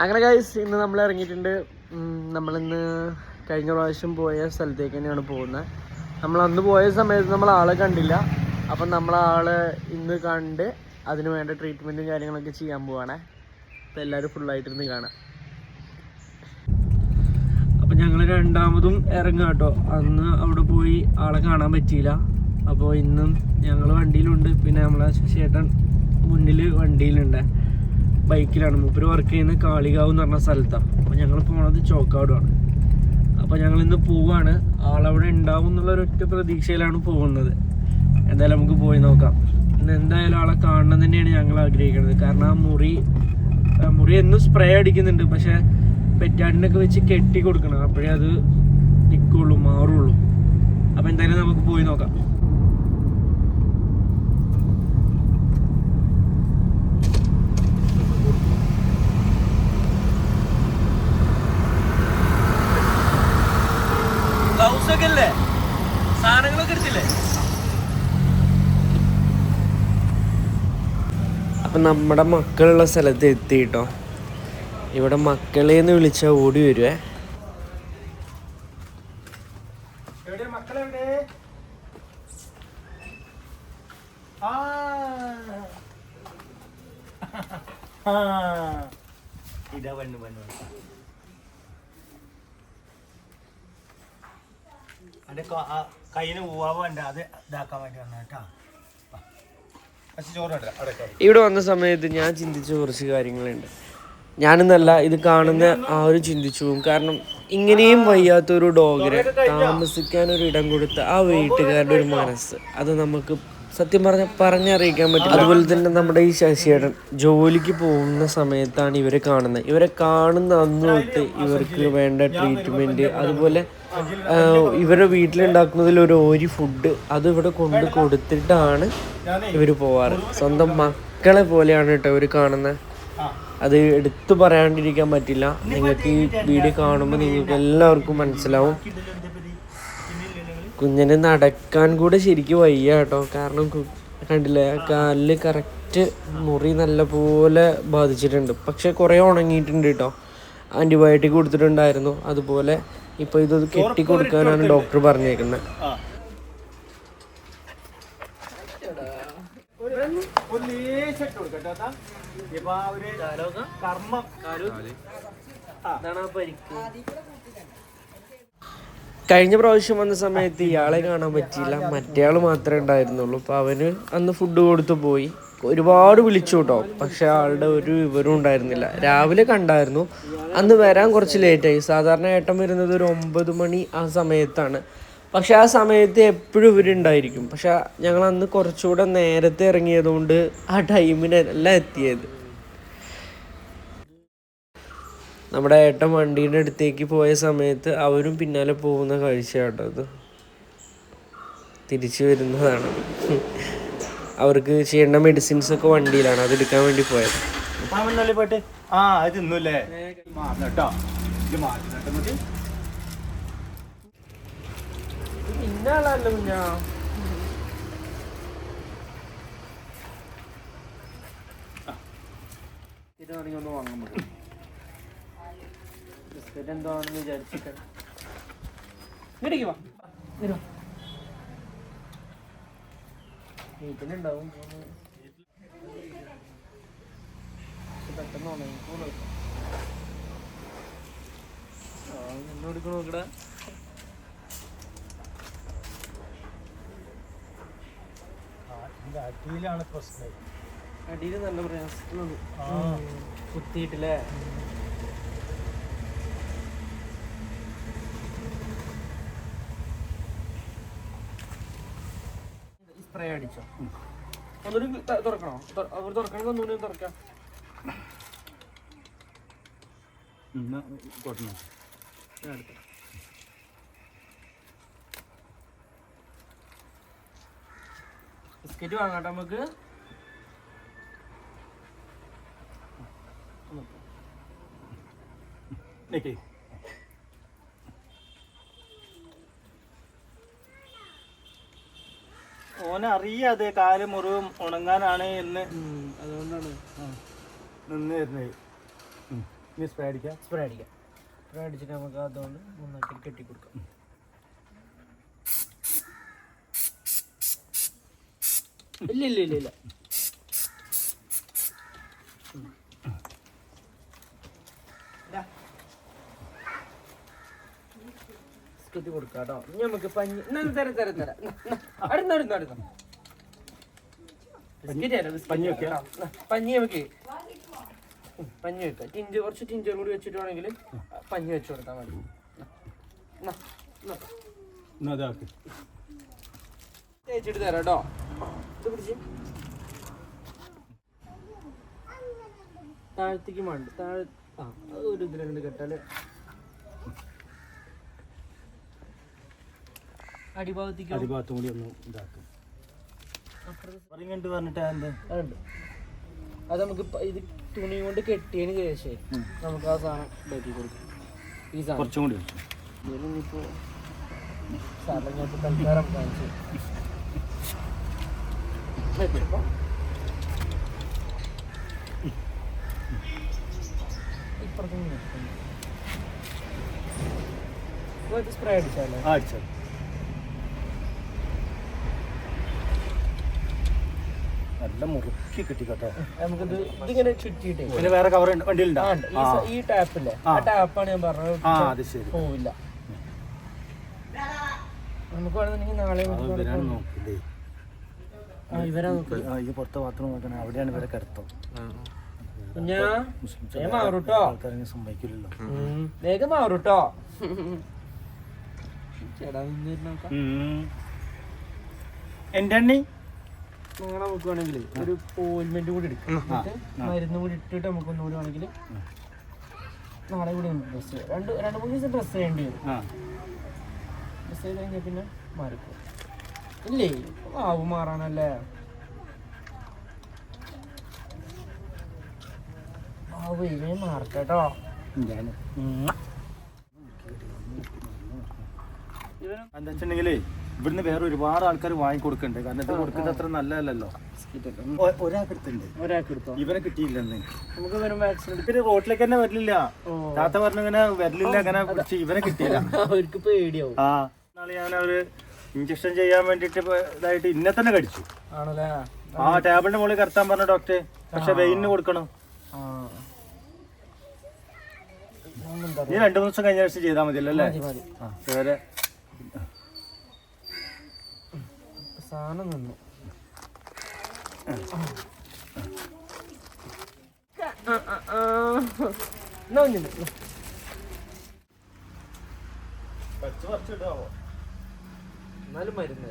അങ്ങനെ ഗൈസ് ഇന്ന് നമ്മൾ ഇറങ്ങിയിട്ടുണ്ട്. നമ്മളിന്ന് കഴിഞ്ഞ പ്രാവശ്യം പോയ സ്ഥലത്തേക്ക് തന്നെയാണ് പോകുന്നത്. നമ്മൾ അന്ന് പോയ സമയത്ത് നമ്മൾ ആളെ കണ്ടില്ല. അപ്പം നമ്മളാളെ ഇന്ന് കണ്ട് അതിന് വേണ്ട ട്രീറ്റ്മെൻറ്റും കാര്യങ്ങളൊക്കെ ചെയ്യാൻ പോവാണ്. അപ്പം എല്ലാവരും ഫുള്ളായിട്ടിരുന്ന് കാണാം. അപ്പം ഞങ്ങൾ രണ്ടാമതും ഇറങ്ങാം കേട്ടോ. അന്ന് അവിടെ പോയി ആളെ കാണാൻ പറ്റിയില്ല. അപ്പോൾ ഇന്നും ഞങ്ങൾ വണ്ടിയിലുണ്ട്. പിന്നെ നമ്മളെ ചേട്ടൻ മുന്നിൽ വണ്ടിയിലുണ്ട്, ബൈക്കിലാണ്. മൂപ്പര് വർക്ക് ചെയ്യുന്നത് കാളികാവ് എന്ന് പറഞ്ഞ സ്ഥലത്താണ്. അപ്പോൾ ഞങ്ങൾ പോണത് ചോക്കാടുമാണ്. അപ്പോൾ ഞങ്ങളിന്ന് പോവാണ്. ആളവിടെ ഉണ്ടാവും എന്നുള്ളൊരൊറ്റ പ്രതീക്ഷയിലാണ് പോകുന്നത്. എന്തായാലും നമുക്ക് പോയി നോക്കാം. ഇന്ന് എന്തായാലും ആളെ കാണണം തന്നെയാണ് ഞങ്ങൾ ആഗ്രഹിക്കുന്നത്. കാരണം ആ മുറി എന്നും സ്പ്രേ അടിക്കുന്നുണ്ട്. പക്ഷേ പെറ്റാഡിനൊക്കെ വെച്ച് കെട്ടി കൊടുക്കണം, അപ്പോഴേ അത് നിൽക്കുള്ളൂ, മാറുള്ളൂ. അപ്പോൾ എന്തായാലും നമുക്ക് പോയി നോക്കാം. ഗ്ലൗസൊക്കെ അല്ലേ, സാധനങ്ങളൊക്കെ എടുത്തില്ലേ? അപ്പം നമ്മുടെ മക്കളുള്ള സ്ഥലത്ത് എത്തി കേട്ടോ. ഇവിടെ മക്കളേന്ന് വിളിച്ചാൽ ഓടി വരുവേ. മക്കളെവിടെ? ഇതാ വന്നു അത് കയ്യിന് പോവാണ്ട് അത് ഇതാക്കാൻ വേണ്ടി വന്ന കേട്ടോ. ഇവിടെ വന്ന സമയത്ത് ഞാൻ ചിന്തിച്ച കുറച്ച് കാര്യങ്ങളുണ്ട്. ഞാനെന്നല്ല, ഇത് കാണുന്ന ആരും ചിന്തിച്ചു പോകും. കാരണം ഇങ്ങനെയും വയ്യാത്തൊരു ഡോഗിനെ താമസിക്കാനൊരു ഇടം കൊടുത്ത ആ വീട്ടുകാരുടെ ഒരു മനസ്സ്, അത് നമുക്ക് സത്യം പറഞ്ഞറിയിക്കാൻ പറ്റും. അതുപോലെ തന്നെ നമ്മുടെ ഈ ശശിയേട്ടൻ ജോലിക്ക് പോകുന്ന സമയത്താണ് ഇവരെ കാണുന്നത്. ഇവരെ കാണുന്ന അന്ന് തൊട്ട് ഇവർക്ക് വേണ്ട ട്രീറ്റ്മെൻറ്റ്, അതുപോലെ ഇവരുടെ വീട്ടിലുണ്ടാക്കുന്നതിൽ ഒരു ഓരി ഫുഡ് അത് ഇവിടെ കൊണ്ട് കൊടുത്തിട്ടാണ് ഇവർ പോവാറ്. സ്വന്തം മക്കളെ പോലെയാണ് കേട്ടോ ഇവർ കാണുന്നത്. അത് എടുത്തു പറയാണ്ടിരിക്കാൻ പറ്റില്ല. നിങ്ങൾക്ക് ഈ വീഡിയോ കാണുമ്പോൾ നിങ്ങൾക്ക് എല്ലാവർക്കും മനസ്സിലാവും. കുഞ്ഞിന് നടക്കാൻ കൂടെ ശരിക്കും വയ്യ കേട്ടോ. കാരണം കണ്ടില്ലേ, കാലിൽ കറക്റ്റ് മുറി നല്ല പോലെ ബാധിച്ചിട്ടുണ്ട്. പക്ഷെ കുറേ ഉണങ്ങിയിട്ടുണ്ട് കേട്ടോ. ആൻറ്റിബയോട്ടിക് കൊടുത്തിട്ടുണ്ടായിരുന്നു. അതുപോലെ ഇപ്പോൾ ഇത് കെട്ടിക്കൊടുക്കാനാണ് ഡോക്ടർ പറഞ്ഞേക്കുന്നത്. കഴിഞ്ഞ പ്രാവശ്യം വന്ന സമയത്ത് ഇയാളെ കാണാൻ പറ്റിയില്ല, മറ്റേയാൾ മാത്രമേ ഉണ്ടായിരുന്നുള്ളൂ. അപ്പോൾ അവന് അന്ന് ഫുഡ് കൊടുത്തു പോയി. ഒരുപാട് വിളിച്ചു കേട്ടോ, പക്ഷെ ആളുടെ ഒരു വിവരവും ഉണ്ടായിരുന്നില്ല. രാവിലെ കണ്ടായിരുന്നു, അന്ന് വരാൻ കുറച്ച് ലേറ്റായി. സാധാരണ ഏട്ടൻ വരുന്നത് ഒരു 9 മണി ആ സമയത്താണ്. പക്ഷെ ആ സമയത്ത് എപ്പോഴും ഇവരുണ്ടായിരിക്കും. പക്ഷെ ഞങ്ങൾ അന്ന് കുറച്ചുകൂടെ നേരത്തെ ഇറങ്ങിയതുകൊണ്ട് ആ ടൈമിനല്ല എത്തിയത്. നമ്മുടെ ഏട്ടൻ വണ്ടീൻ്റെ അടുത്തേക്ക് പോയ സമയത്ത് അവരും പിന്നാലെ പോകുന്ന കാഴ്ച കേട്ടോ. അത് തിരിച്ചു വരുന്നതാണ്. അവർക്ക് ചെയ്യേണ്ട മെഡിസിൻസൊക്കെ വണ്ടിയിലാണ്, അതെടുക്കാൻ വേണ്ടി പോയത്. ഇന്നാളല്ലോ കുഞ്ഞാ, ഇതാണെങ്കിൽ ഒന്ന് വാങ്ങാൻ പറ്റും. ബിസ്ക്കറ്റ് എന്താണെന്ന് വിചാരിച്ചിട്ട് വീട്ടിലുണ്ടാവും. പെട്ടെന്ന് എടുക്കണ നോക്കടാ. അടിയിലാണ് പ്രശ്നം. അടിയിൽ നല്ല പ്രയാസമുണ്ട് കുത്തിയിട്ടില്ലേ. സ്പ്രേ അടിച്ചോ? ഒന്നുകൂടി തുറക്കണോ? അവർ തുറക്കണമെങ്കിൽ ഒന്നുകൂടി തുറക്കാം. ബിസ്ക്കറ്റ് വാങ്ങാട്ടെ നമുക്ക്. ഓനറിയാതെ കാല് മുറിവും ഉണങ്ങാനാണ് എന്ന്, അതുകൊണ്ടാണ് നിന്ന് വരുന്നത്. സ്പ്രേ അടിക്കാം. സ്പ്രേ അടിച്ചിട്ട് നമുക്ക് അതുകൊണ്ട് നന്നായിട്ട് കെട്ടിക്കൊടുക്കാം. ഇല്ല കെട്ടി കൊടുക്കാം കേട്ടോ. ഇനി നമുക്ക് പഞ്ഞി പഞ്ഞി വെക്കാം. കുറച്ച് ടിഞ്ചർ കൂടി വെച്ചിട്ട് വേണമെങ്കിൽ പഞ്ഞി വെച്ച് കൊടുത്താൽ മതി. തേച്ചിട്ട് തരാം കേട്ടോ. ഇത് പിടിച്ച് താഴത്തേക്ക് മണ്ട് താഴെ ഒരു ഇതിലുണ്ട് കെട്ടാല് അടിഭാഗത്തും കൂടി ഒന്ന് ഇതാക്കും. അത് നമുക്ക് ഇത് തുണി കൊണ്ട് കെട്ടിയതിന് ശേഷം നമുക്ക് ആ സാധനം ഇതാക്കി കൊടുക്കും. ഈ സാധനം കുറച്ചും കൂടി ഇനിയിപ്പോ സാധനം ഞാൻ തൽക്കാലം കാണിച്ചു ഇപ്പുറത്ത് സ്പ്രേ അടിച്ചാലോ? നല്ല മുറുക്കി കിട്ടി കേട്ടോ. നമുക്കിത് ഇതിങ്ങനെ ചുറ്റിട്ടേ പിന്നെ വേറെ കവർ വണ്ടിയിലുണ്ടോ? ഈ ടാപ്പില്ലേ, ആ ടാപ്പാണ് ഞാൻ പറഞ്ഞത്. പോവില്ല. നമുക്ക് വേണമെന്നുണ്ടെങ്കിൽ നാളെ ഇവരാ നോക്കി പുറത്തെ ബാത്റൂം നോക്കണം. അവിടെയാണ് ഇവരെ കിടത്തം. ആൾക്കാരെ സമ്മതിക്കില്ലല്ലോ. വേഗം മാറൂട്ടോ. എന്റെ അണ്ണി നിങ്ങളെ നമുക്ക് വേണമെങ്കിൽ ഒരു ഓയിൽമെന്റ് കൂടി എടുക്കും. മരുന്ന് കൂടി ഇട്ടിട്ട് നമുക്ക് ഒന്നുകൂടി വേണമെങ്കിൽ നാളെ കൂടി ഡ്രസ് രണ്ട് മൂന്ന് ദിവസം ഡ്രസ് ചെയ്യേണ്ടി വരും. ഡ്രസ് ചെയ്ത് കഴിഞ്ഞാൽ പിന്നെ മാറിക്കും. ഇല്ലേ ആവും മാറാനല്ലേ. ആവും ഇവയെ മാറട്ടോ. എന്താ വെച്ചിട്ടുണ്ടെങ്കിലേ ഇവിടുന്ന് വേറെ ഒരുപാട് ആൾക്കാർ വാങ്ങിക്കൊടുക്കണ്ട്. കാരണം ഇത് കൊടുക്കുന്നത് അത്ര നല്ലതല്ലോ. ഒരാൾക്കെടുത്തോ ഇവനെ കിട്ടിയില്ലെന്ന് നമുക്ക് വരുമ്പോ ആക്സിഡന്റ് റോട്ടിലേക്ക് തന്നെ വരില്ല. താത്ത പറഞ്ഞു ഇങ്ങനെ വരലില്ല, അങ്ങനെ ഇവനെ കിട്ടിയില്ല. അവർക്ക് പേടിയാവും. നാളെ ഞാൻ ഒരു ഇഞ്ചക്ഷൻ ചെയ്യാൻ വേണ്ടിട്ട് ഇതായിട്ട് ഇന്നെ തന്നെ കടിച്ചു. ആണല്ലേ? ആ ടേബിളിന്റെ മുകളിൽ കടത്താൻ പറഞ്ഞു ഡോക്ടറെ. പക്ഷെ വെയിന് കൊടുക്കണം. നീ 2 ദിവസം കഴിഞ്ഞ ശേഷം ചെയ്താൽ മതിയല്ലോ അല്ലേ? വേറെ സാധനം നിന്നു. എന്നാലും മരുന്ന്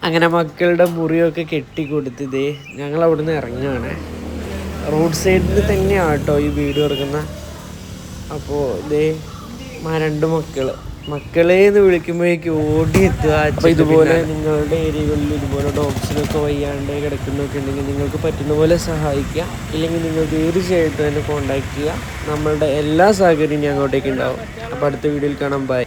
അങ്ങനെ മക്കളുടെ മുറിയൊക്കെ കെട്ടിക്കൊടുത്തതേ ഞങ്ങൾ അവിടുന്ന് ഇറങ്ങുകയാണ്. റോഡ് സൈഡിൽ തന്നെയാണ് കേട്ടോ ഈ വീട് എടുക്കുന്ന. അപ്പോൾ ഇതേ 2 മക്കളേന്ന് വിളിക്കുമ്പോഴേക്കും ഓടി എത്തുക. അപ്പോൾ ഇതുപോലെ നിങ്ങളുടെ ഏരിയകളിൽ ഇതുപോലെ ഡോഗ്സിനൊക്കെ വയ്യാണ്ട് കിടക്കുന്നൊക്കെ ഉണ്ടെങ്കിൽ നിങ്ങൾക്ക് പറ്റുന്ന പോലെ സഹായിക്കുക. ഇല്ലെങ്കിൽ നിങ്ങൾ തീർച്ചയായിട്ടും എന്നെ കോൺടാക്ട് ചെയ്യുക. നമ്മളുടെ എല്ലാ സഹകര്യവും ഞാൻ അങ്ങോട്ടേക്ക് ഉണ്ടാവും. അപ്പോൾ അടുത്ത വീഡിയോയിൽ കാണാം. ബൈ.